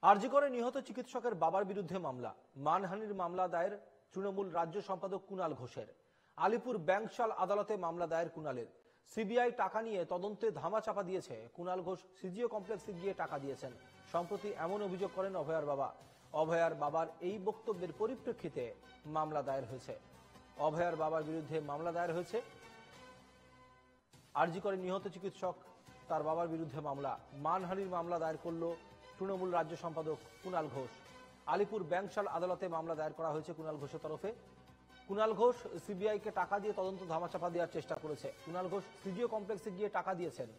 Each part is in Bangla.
আরজি করে নিহত চিকিৎসকের বাবার বিরুদ্ধে মামলা, মানহানির মামলা দায়ের তৃণমূল রাজ্য সম্পাদক কুণাল ঘোষের। আলিপুর ব্যাংকশাল আদালতে মামলা দায়ের কুণালের। সিবিআই টাকা নিয়ে তদন্তে ধামাচাপা দিয়েছে। কুণাল ঘোষ সিজিও কমপ্লেক্সে গিয়ে টাকা দিয়েছেন। সম্প্রতি এমন অভিযোগ করেন অভয়ার বাবা। অভয়ার বাবার এই বক্তব্যের পরিপ্রেক্ষিতে মামলা দায়ের হয়েছে। অভয়ার বাবার বিরুদ্ধে মামলা দায়ের হয়েছে। আরজি করে নিহত চিকিৎসক তার বাবার বিরুদ্ধে মামলা, মানহানির মামলা দায়ের করল তৃণমূল রাজ্য সম্পাদক কুণাল ঘোষ। আলিপুর ব্যাংকশাল আদালতে মামলা দায়ের করা হয়েছে কুণাল ঘোষের তরফে। কুণাল ঘোষ সিবিআইকে টাকা দিয়ে তদন্ত ধামাচাপা দেওয়ার চেষ্টা করেছে। কুণাল ঘোষ সিজিও কমপ্লেক্সে গিয়ে টাকা দিয়েছেন।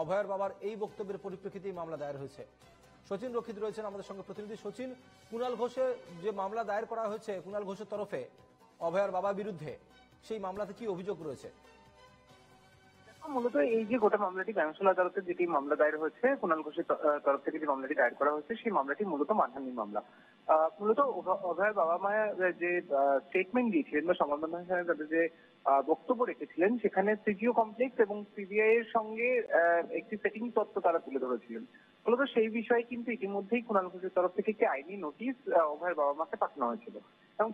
অভয়ের বাবার এই বক্তব্যের পরিপ্রেক্ষিতেই মামলা দায়ের হয়েছে। সচিন রক্ষিত রয়েছেন আমাদের সঙ্গে প্রতিনিধি। সচিন, কুণাল ঘোষের যে মামলা দায়ের করা হয়েছে কুণাল ঘোষের তরফে অভয়ার বাবার বিরুদ্ধে, সেই মামলাতে কি অভিযোগ রয়েছে? মূলত এই যে গোটা মামলাটি ব্যাংকশাল আদালতে যেটি মামলা দায়ের হয়েছে কুণাল ঘোষের তরফ থেকে যে মামলাটি দায়ের করা হয়েছে সেই মামলাটি মূলত মানহানির মামলা। মূলত অভয়ের বাবা মা যে স্টেটমেন্ট দিয়েছিলেন বা সংবাদ মাধ্যমের সাথে তাদের যে বক্তব্য রেখেছিলেন সেখানে সিজিও কমপ্লেক্স এবং সিবিআই এর সঙ্গে একটি সেটিং তত্ত্ব তারা তুলে ধরেছিলেন। মূলত সেই বিষয়ে কিন্তু ইতিমধ্যেই কুণাল ঘোষের তরফ থেকে একটি আইনি নোটিশ অভয়ের বাবা মাকে পাঠানো হয়েছিল এবং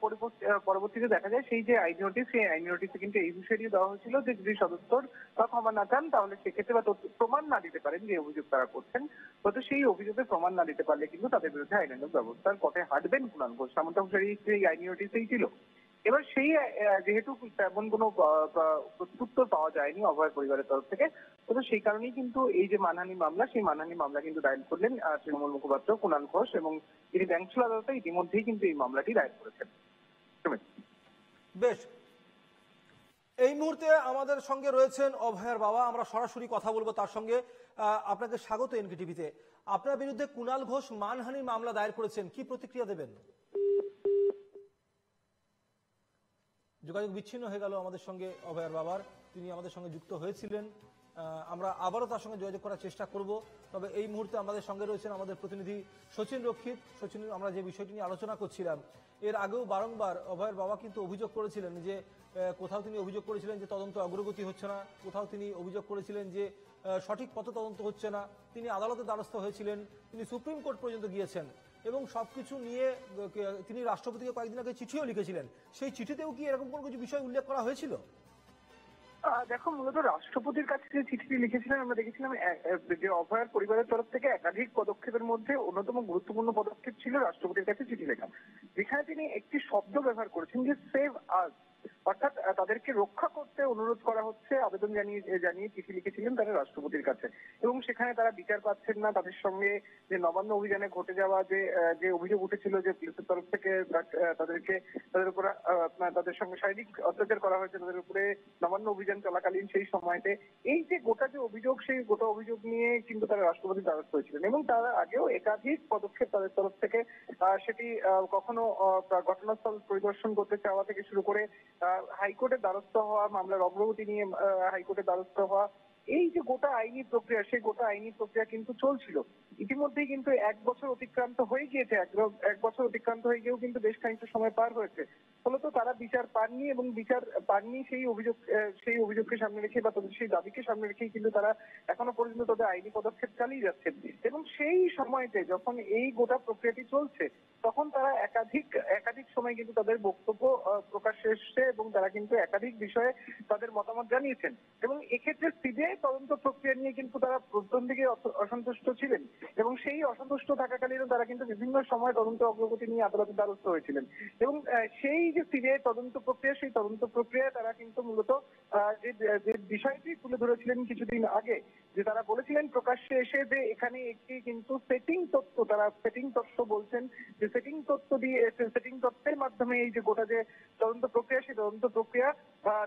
পরবর্তীতে দেখা যায় সেই যে আইনি নোটিশ, সেই আইনি নোটিশে কিন্তু এই বিষয়টি দেওয়া হয়েছিল যে যদি সদস্যর বা ক্ষমা না চান তাহলে সেক্ষেত্রে বা প্রমাণ না দিতে পারেন যে অভিযোগ তারা করছেন, হয়তো সেই অভিযোগের প্রমাণ না দিতে পারলে কিন্তু তাদের বিরুদ্ধে আইনানুগ ব্যবস্থার পথে হাঁটবেন কুণাল ঘোষ। এমনটা সেই আইনি নোটিশেই ছিল। এবার সেই যেহেতু তেমন কোনো প্রত্যুত্তর পাওয়া যায়নি অভয় পরিবারের তরফ থেকে, তো সেই কারণেই কিন্তু এই যে মানহানি মামলা, সেই মানহানি মামলা কিন্তু দায়ের করলেন তৃণমূল মুখপাত্র কুণাল ঘোষ এবং তিনি ব্যাংকশাল আদালতে ইতিমধ্যেই কিন্তু এই মামলাটি দায়ের করেছেন। বেশ, এই মুহূর্তে আমাদের সঙ্গে রয়েছেন অভয়ার বাবা। আমরা সরাসরি কথা বলবো তার সঙ্গে। আপনাকে স্বাগত এনকেটিভিতে। আপনার বিরুদ্ধে কুণাল ঘোষ মানহানির মামলা দায়ের করেছেন, কি প্রতিক্রিয়া দেবেন? যোগাযোগ বিচ্ছিন্ন হয়ে গেল আমাদের সঙ্গে অভয়ার বাবার। তিনি আমাদের সঙ্গে যুক্ত হয়েছিলেন, আমরা আবারও তার সঙ্গে যোগাযোগ করার চেষ্টা করব। তবে এই মুহূর্তে আমাদের সঙ্গে রয়েছেন আমাদের প্রতিনিধি সচিন রক্ষিত। সচিন, আমরা যে বিষয়টি নিয়ে আলোচনা করছিলাম, এর আগেও বারংবার অভয়ের বাবা কিন্তু অভিযোগ করেছিলেন যে কোথাও তিনি অভিযোগ করেছিলেন যে তদন্ত অগ্রগতি হচ্ছে না, কোথাও তিনি অভিযোগ করেছিলেন যে সঠিক পথে তদন্ত হচ্ছে না। তিনি আদালতে দ্বারস্থ হয়েছিলেন, তিনি সুপ্রিম কোর্ট পর্যন্ত গিয়েছেন এবং সবকিছু নিয়ে তিনি রাষ্ট্রপতিকে কয়েকদিন আগে চিঠিও লিখেছিলেন। সেই চিঠিতেও কি এরকম কোনো কিছু বিষয় উল্লেখ করা হয়েছিল? দেখো, মূলত রাষ্ট্রপতির কাছে যে চিঠিটি লিখেছিলেন আমরা দেখেছিলাম যে অভয়ার পরিবারের তরফ থেকে একাধিক পদক্ষেপের মধ্যে অন্যতম গুরুত্বপূর্ণ পদক্ষেপ ছিল রাষ্ট্রপতির কাছে চিঠি লেখা, যেখানে তিনি একটি শব্দ ব্যবহার করেছেন যে সেভ আস, অর্থাৎ তাদেরকে রক্ষা করতে অনুরোধ করা হচ্ছে, আবেদন জানিয়ে চিঠি লিখেছিলেন তারা রাষ্ট্রপতির কাছে। এবং সেখানে তারা বিচার পাচ্ছেন না, তাদের সঙ্গে যে নবান্ন অভিযানে ঘটে যাওয়া যে অভিযোগ উঠেছিল যে পুলিশের তরফ থেকে তাদের উপর তাদের সঙ্গে শারীরিক অত্যাচার করা হয়েছে তাদের উপরে নবান্ন অভিযান চলাকালীন সেই সময়তে, এই যে গোটা যে অভিযোগ সেই গোটা অভিযোগ নিয়ে কিন্তু তারা রাষ্ট্রপতির দ্বারস্থ হয়েছিলেন। এবং তার আগেও একাধিক পদক্ষেপ তাদের তরফ থেকে, সেটি কখনো ঘটনাস্থল পরিদর্শন করতে চাওয়া থেকে শুরু করে হাইকোর্টের দ্বারস্থ হওয়া, মামলার অগ্রগতি নিয়ে হাইকোর্টের দ্বারস্থ হওয়া, এই যে গোটা আইনি প্রক্রিয়া, সেই গোটা আইনি প্রক্রিয়া কিন্তু চলছিল। ইতিমধ্যেই কিন্তু 1 বছর অতিক্রান্ত হয়ে গিয়েছে। 1 বছর অতিক্রান্ত হয়ে গিয়েও কিন্তু বেশ খানিকটা সময় পার হয়েছে। ফলত তারা বিচার পাননি এবং বিচার পাননি সেই অভিযোগকে সামনে রেখে বা তাদের সেই দাবিকে সামনে রেখেই কিন্তু তারা এখনো পর্যন্ত তাদের আইনি পদক্ষেপ চালিয়ে যাচ্ছেন। এবং সেই সময়তে যখন এই গোটা প্রক্রিয়াটি চলছে তখন তারা একাধিক সময় কিন্তু তাদের বক্তব্য প্রকাশ্যে এসছে এবং তারা কিন্তু একাধিক বিষয়ে তাদের মতামত জানিয়েছেন। এবং এক্ষেত্রে সিবিআই তদন্ত প্রক্রিয়া নিয়ে কিন্তু তারা প্রথম দিকে অসন্তুষ্ট ছিলেন এবং সেই অসন্তুষ্ট থাকাকালীনও তারা কিন্তু বিভিন্ন সময় তদন্ত অগ্রগতি নিয়ে আদালতের দ্বারস্থ হয়েছিলেন। এবং সেই যে সিবিআই তদন্ত প্রক্রিয়া, সেই তদন্ত প্রক্রিয়ায় তারা কিন্তু মূলত যে বিষয়টি তুলে ধরেছিলেন কিছুদিন আগে, যে তারা বলেছিলেন প্রকাশ্যে এসে যে এখানে একটি কিন্তু সেটিং তথ্য বলছেন যে সেটিং তথ্যের মাধ্যমে এই যে গোটা যে তদন্ত প্রক্রিয়া, সেই তদন্ত প্রক্রিয়া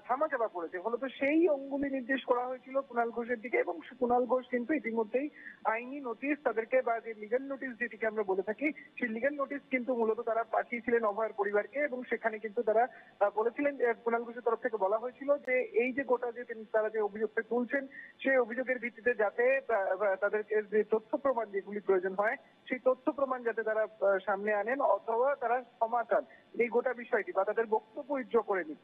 ধামাচাপা পড়েছে। ফলত সেই অঙ্গুলি নির্দেশ করা হয়েছিল কুণাল ঘোষের দিকে এবং কুণাল ঘোষ কিন্তু ইতিমধ্যেই আইনি নোটিশ তাদেরকে, বা যে লিগ্যাল নোটিশ যেটিকে আমরা বলে থাকি, সেই লিগ্যাল নোটিশ কিন্তু মূলত তারা পাঠিয়েছিলেন অভয়ের পরিবারকে। এবং সেখানে কিন্তু তারা বলেছিলেন, কুণাল ঘোষের তরফ থেকে বলা হয়েছিল যে এই যে গোটা যে তারা যে অভিযোগটা তুলছেন সেই অভিযোগের ভিত্তিতে যাতে তাদেরকে যে তথ্য প্রমাণ যেগুলি প্রয়োজন হয় সেই তথ্য প্রমাণ যাতে তারা সামনে আনেন অথবা তারা ক্ষমা চান, এই গোটা বিষয়টি বা তাদের বক্তব্য উইথড্র করে নিন,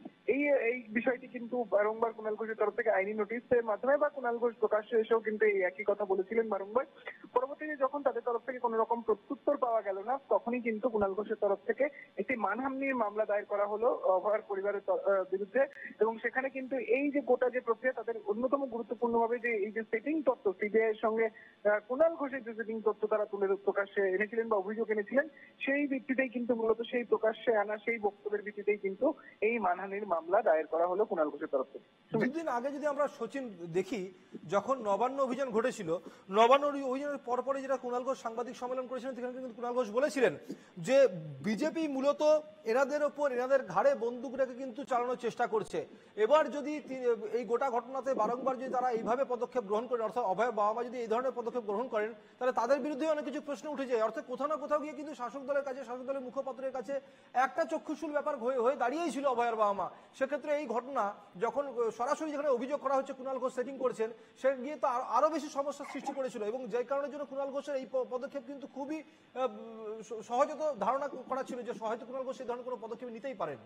এই বিষয়টি কিন্তু বারংবার কুণাল ঘোষের তরফ থেকে আইনি নোটিশের মাধ্যমে বা কুণাল ঘোষ প্রকাশ্যে এসেও কিন্তু এই একই কথা বলেছিলেন বারংবার। বারংবার। পরবর্তীতে যখন তাদের তরফ থেকে কোনো রকম প্রত্যুত্তর পাওয়া গেল না, তখনই কিন্তু কুণাল ঘোষের তরফ থেকে একটি মানহানির মামলা দায়ের করা হলো অভয়ার পরিবারের বিরুদ্ধে। এবং সেখানে কিন্তু এই যে গোটা যে প্রক্রিয়া, তাদের অন্যতম গুরুত্বপূর্ণভাবে যে এই যে সেটিং তথ্য, সিবিআই এর সঙ্গে কুণাল ঘোষের যে সেটিং তথ্য তারা তুলে প্রকাশ্যে এনেছিলেন বা অভিযোগ এনেছিলেন, সেই ভিত্তিতেই কিন্তু মূলত সেই প্রকাশ্যে আনা সেই বক্তব্যের ভিত্তিতেই কিন্তু এই মানহানির মামলা দায়ের করা হলো কুণাল ঘোষের তরফ থেকে। দুদিন আগে যদি আমরা সচিন দেখি, যখন নবান্ন অভিযান ঘটেছিল, নবান্ন অভিযানের পরপরই যেটা কুণাল ঘোষ সাংবাদিক সম্মেলন করেছিলেন, সেখানে কিন্তু কুণাল ঘোষ বলেছিলেন যে বিজেপি মূলত এনাদের ওপর, এনাদের ঘাড়ে বন্দুক রেখে কিন্তু চালানোর চেষ্টা করছে। এবার যদি এই গোটা ঘটনাতে বারংবার যদি তারা এইভাবে পদক্ষেপ গ্রহণ করেন, অর্থাৎ অভয়ের বাবা মা যদি এই ধরনের পদক্ষেপ গ্রহণ করেন, তাহলে তাদের বিরুদ্ধে অনেক কিছু প্রশ্ন উঠে যায়। অর্থাৎ কোথাও না কোথাও গিয়ে কিন্তু শাসক দলের কাছে, শাসক দলের মুখপাত্রের কাছে একটা চক্ষুশূল ব্যাপার হয়ে দাঁড়িয়েই ছিল অভয়ের বাবা মা। সেক্ষেত্রে এই ঘটনা যখন সরাসরি যেখানে অভিযোগ করা হচ্ছে কুণাল ঘোষ সেটিং করছেন, সে গিয়ে তো আরো বেশি সমস্যার সৃষ্টি করেছিল। এবং যে কারণের জন্য কুণাল ঘোষের এই পদক্ষেপ কিন্তু খুবই সহজত ধারণা করা ছিল যে হয়তো কুণাল ঘোষ এই ধরনের কোনো পদক্ষেপ নিতেই পারেন।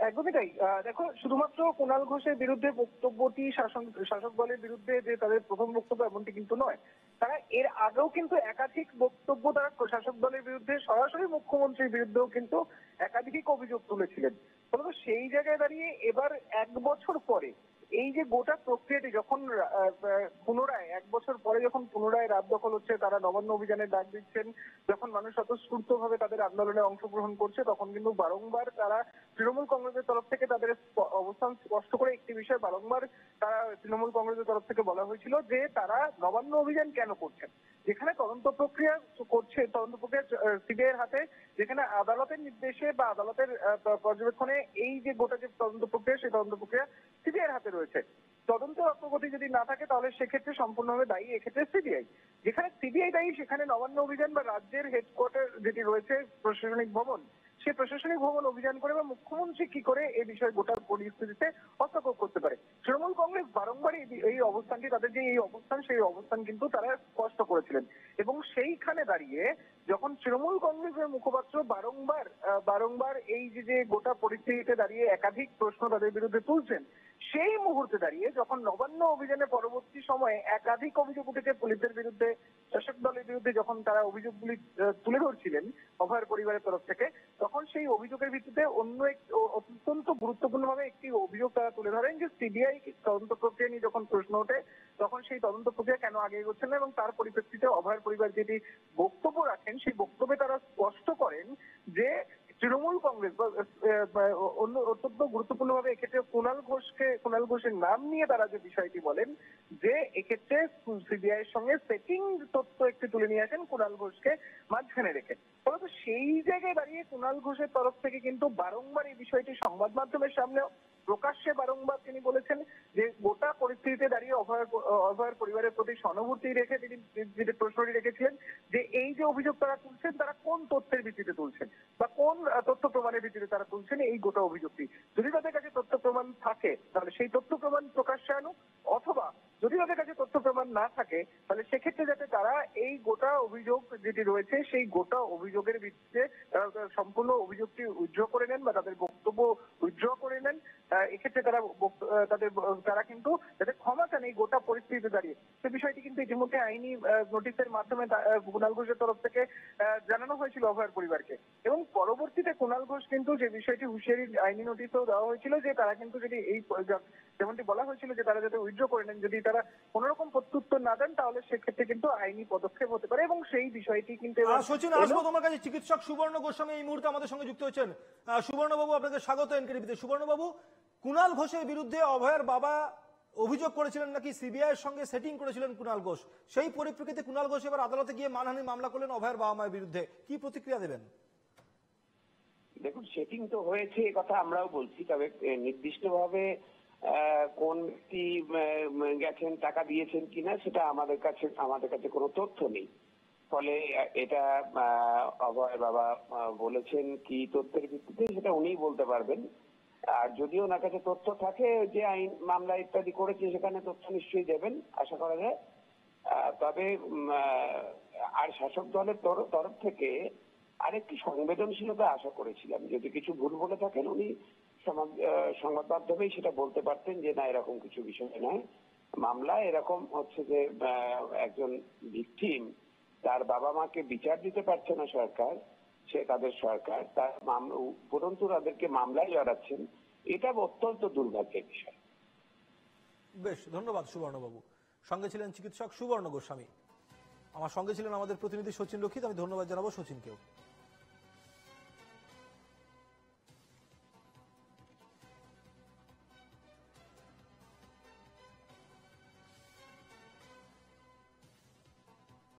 একদমই তাই। দেখো, শুধুমাত্র কুণাল ঘোষের বিরুদ্ধে বক্তব্যটি শাসক দলের বিরুদ্ধে যে তাদের প্রথম বক্তব্য এমনটি কিন্তু নয়। তারা এর আগেও কিন্তু একাধিক বক্তব্য তারা শাসক দলের বিরুদ্ধে, সরাসরি মুখ্যমন্ত্রীর বিরুদ্ধেও কিন্তু একাধিক অভিযোগ তুলেছিলেন। ফলত সেই জায়গায় দাঁড়িয়ে এবার 1 বছর পরে এই যে গোটা প্রক্রিয়াটি যখন পুনরায় 1 বছর পরে যখন পুনরায় রাত দখল হচ্ছে, তারা নবান্ন অভিযানের ডাক দিচ্ছেন, যখন মানুষ স্বতঃস্ফূর্ত ভাবে তাদের আন্দোলনে অংশগ্রহণ করছে, তখন কিন্তু বারংবার তারা তৃণমূল কংগ্রেসের তরফ থেকে তাদের অবস্থান স্পষ্ট করে একটি বিষয় বারংবার তারা তৃণমূল কংগ্রেসের তরফ থেকে বলা হয়েছিল যে তারা নবান্ন অভিযান কেন করছেন, যেখানে তদন্ত প্রক্রিয়া সিবিআই এর হাতে, যেখানে আদালতের নির্দেশে বা আদালতের পর্যবেক্ষণে এই যে গোটা যে তদন্ত প্রক্রিয়া, সেই তদন্ত প্রক্রিয়া সিবিআই এর হাতে রয়েছে। তদন্ত অগ্রগতি যদি না থাকে তাহলে সেক্ষেত্রে সম্পূর্ণভাবে দায়ী এক্ষেত্রে সিবিআই। যেখানে সিবিআই দায়ী, সেখানে নবান্ন অভিযান বা রাজ্যের হেডকোয়ার্টার যেটি রয়েছে প্রশাসনিক ভবন, সেই প্রশাসনিক ভবন অভিযান করে বা মুখ্যমন্ত্রী কি করে এই বিষয়ে গোটা পরিস্থিতিতে হস্তক্ষেপ করতে পারে। তৃণমূল কংগ্রেস বারংবার এই অবস্থানটি, তাদের যে এই অবস্থান, সেই অবস্থান কিন্তু তারা স্পষ্ট করেছিলেন। এবং সেইখানে দাঁড়িয়ে যখন তৃণমূল কংগ্রেসের মুখপাত্র বারংবার এই যে গোটা পরিস্থিতিতে দাঁড়িয়ে একাধিক প্রশ্ন তাদের বিরুদ্ধে তুলছেন, সেই মুহূর্তে দাঁড়িয়ে যখন নবান্ন অভিযানের পরবর্তী সময়ে একাধিক অভিযোগ উঠেছে পুলিশের বিরুদ্ধে, শাসক দলের বিরুদ্ধে, যখন তারা অভিযোগগুলি তুলে ধরছিলেন অভয়ের পরিবারের তরফ থেকে, তখন সেই অভিযোগের ভিত্তিতে অন্য অত্যন্ত গুরুত্বপূর্ণভাবে একটি অভিযোগ তারা তুলে ধরেন যে সিবিআই তদন্ত প্রক্রিয়া নিয়ে যখন প্রশ্ন ওঠে, তখন সেই তদন্ত প্রক্রিয়া কেন আগে এগোচ্ছে না। এবং তার পরিপ্রেক্ষিতে অভয়ের পরিবার যেটি বক্তব্য রাখেন, সেই বক্তব্যে তারা স্পষ্ট করেন যে তৃণমূল কংগ্রেস অন্য অত্যন্ত গুরুত্বপূর্ণভাবে এক্ষেত্রে কুণাল ঘোষের নাম নিয়ে তারা যে বিষয়টি বলেন যে এক্ষেত্রে সিবিআই এর সঙ্গে সেটিং তথ্য একটি তুলে নিয়ে আসেন কুণাল ঘোষকে মাঝখানে রেখে। ফলত সেই জায়গায় দাঁড়িয়ে কুণাল ঘোষের তরফ থেকে কিন্তু বারংবার এই বিষয়টি সংবাদ মাধ্যমের সামনেও প্রকাশ্যে বারংবার তিনি বলেছেন যে গোটা পরিস্থিতিতে দাঁড়িয়ে অভয়ের পরিবারের প্রতি সহানুভূতি রেখে তিনি যে প্রশ্নটি রেখেছিলেন যে এই যে অভিযোগ তারা তুলছেন, তারা কোন তথ্যের ভিত্তিতে তুলছেন বা কোন তথ্য প্রমাণের ভিত্তিতে তারা তুলছেন এই গোটা অভিযোগটি। যদি তাদের কাছে তথ্য প্রমাণ থাকে তাহলে সেই তথ্য প্রমাণ প্রকাশ্যে আনুক, অথবা যদি তাদের কাছে তথ্য প্রমাণ না থাকে তাহলে সেক্ষেত্রে যাতে তারা এই গোটা অভিযোগ যেটি রয়েছে সেই গোটা অভিযোগের ভিত্তিতে সম্পূর্ণ অভিযোগটি উইথড্র করে নেন বা তাদের বক্তব্য উইথড্র করে নেন। এক্ষেত্রে তারা কিন্তু যাতে ক্ষমা চান এই গোটা পরিস্থিতিতে দাঁড়িয়ে, সে বিষয়টি কিন্তু ইতিমধ্যে আইনি নোটিশের মাধ্যমে কুণাল ঘোষের তরফ থেকে জানানো হয়েছিল অভয়ের পরিবারকে। এবং পরবর্তীতে কুণাল ঘোষ কিন্তু যে বিষয়টি হুঁশিয়ারি আইনি নোটিশও দেওয়া হয়েছিল যে তারা কিন্তু যদি এই যেমনটি বলা হয়েছিল যে তারা যাতে উইথড্র করে নেন, যদি তারা কোন রকম প্রত্যুত্তর না দেন তাহলে সেক্ষেত্রে কিন্তু আইনি পদক্ষেপ হতে পারে। এবং সেই বিষয়টি কিন্তু সচিন, আসবো তোমার কাছে। চিকিৎসক সুবর্ণ গোস্বামী এই মুহূর্তে আমাদের সঙ্গে যুক্ত হয়েছেন। সুবর্ণবাবু, আপনাকে স্বাগত এনকেটিভিতে। সুবর্ণবাবু, কুণাল ঘোষের বিরুদ্ধে অভয়ের বাবা অভিযোগ করেছিলেন নাকি সিবিআই এর সঙ্গে সেটিং করেছিলেন কুণাল ঘোষ, সেই পরিপ্রেক্ষিতে কুণাল ঘোষ এবার আদালতে গিয়ে মানহানির মামলা করলেন অভয়ের বাবা মায়ের বিরুদ্ধে, কি প্রতিক্রিয়া দেবেন? দেখুন, সেটিং তো হয়েছে এ কথা আমরাও বলছি, তবে নির্দিষ্টভাবে কোন ব্যক্তি গেছেন, টাকা দিয়েছেন কিনা সেটা আমাদের কাছে কোনো তথ্য নেই। ফলে এটা অভয় বাবা বলেছেন কি তথ্যের ভিত্তিতে সেটা উনিই বলতে পারবেন। আর যদিও ওনার কাছে তথ্য থাকে, যে আইন মামলা ইত্যাদি করেছে সেখানে তথ্য নিশ্চয়ই দেবেন, আশা করা যায়। তবে আর শাসক দলের তরফ থেকে আরেকটি সংবেদনশীলতা আশা করেছিলাম, যদি কিছু ভুল বলে থাকেন উনি সংবাদ মাধ্যমেই সেটা বলতে পারতেন যে না, এরকম কিছু বিষয় নয়, মামলা এরকম হচ্ছে যে একজন ভিকটিম তার বাবা মাকে বিচার দিতে পারছে না সরকার, সে তাদের সরকার, তার উপরন্তু তাদেরকে মামলায় জড়াচ্ছেন, এটা অত্যন্ত দুর্ভাগ্যের বিষয়। বেশ, ধন্যবাদ সুবর্ণবাবু। সঙ্গে ছিলেন চিকিৎসক সুবর্ণ গোস্বামী। আমার সঙ্গে ছিলেন আমাদের প্রতিনিধি সচিন রক্ষিত। আমি ধন্যবাদ জানাবো সচিনকেও।